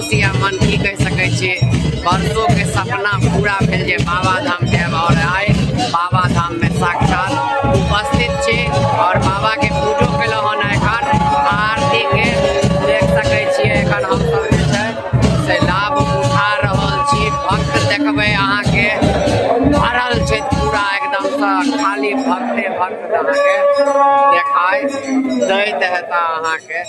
खुशी आ मन की कह सकै छी बरसों के सपना पूरा भेल जे बाबा धाम जायब और आइ बाबा धाम में साक्षात उपस्थित छी और बाबा के पूजो केलहुँ हन। एखन आरती के देख सकै छियै, एखन हम सब जे छै से लाभ उठा रहल छी। भक्त देखबै अहाँ के भरल छै पूरा एकदम से, खाली भक्ते भक्त अहाँ के देखाई दैत हेता। अहाँ के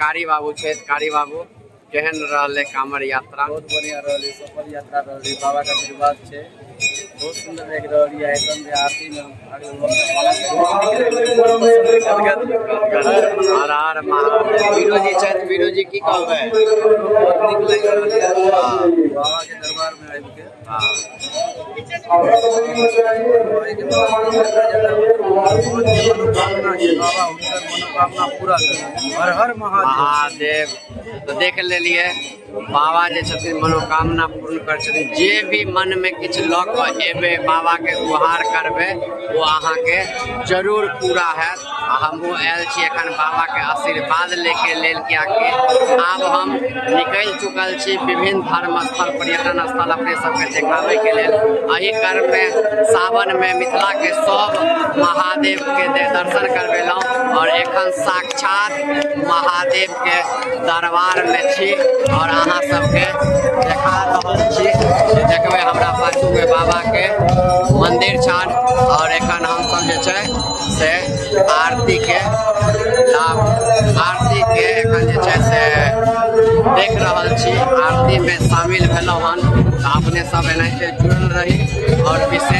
कारी बाबू छै, कारी बाबू केहन रहले कांवर यात्रा? बहुत बढ़िया रही, सफल यात्रा रही, बाबा का आशीर्वाद छे, बहुत सुंदर लग रही है। एकदम जे आरती में हर हर महादेव। वीरू जी छै, वीरू जी की कहबै? बहुत निक लग रहा है बाबा के दरबार में आबि के। बाबा उनकर मनोकामना पूरा करे। हर हर महादेव। तो देख लेलिए बाबा जे छथिन मनोकामना पूर्ण कर छथिन। जे भी मन में किछ लऽ कऽ एबै बाबा के गुहार करबै वो अहाँ के जरूर पूरा हैत। हमहूँ आयल छी एखन बाबा के आशीर्वाद लेके लेल, कियाकि आब हम निकलि चुकल छी विभिन्न धर्म स्थल पर्यटन स्थल अपने सबके देखाबै के लेल। एहि क्रम में सावन में मिथिला के सब महादेव के दर्शन करवेलहुँ और एखन साक्षात महादेव के दरबार में छी और अहाँ सबके देखा रहल छी। देखबै हमरा पाछू में बाबा के मंदिर छन और एखन हम सब जे छै से आरती के लाभ, आरती के एखन जे छै से देख रहल छी। आरती में शामिल भेलहुँ हन, अपने सब एनाहिते जुड़ल रही और विशेष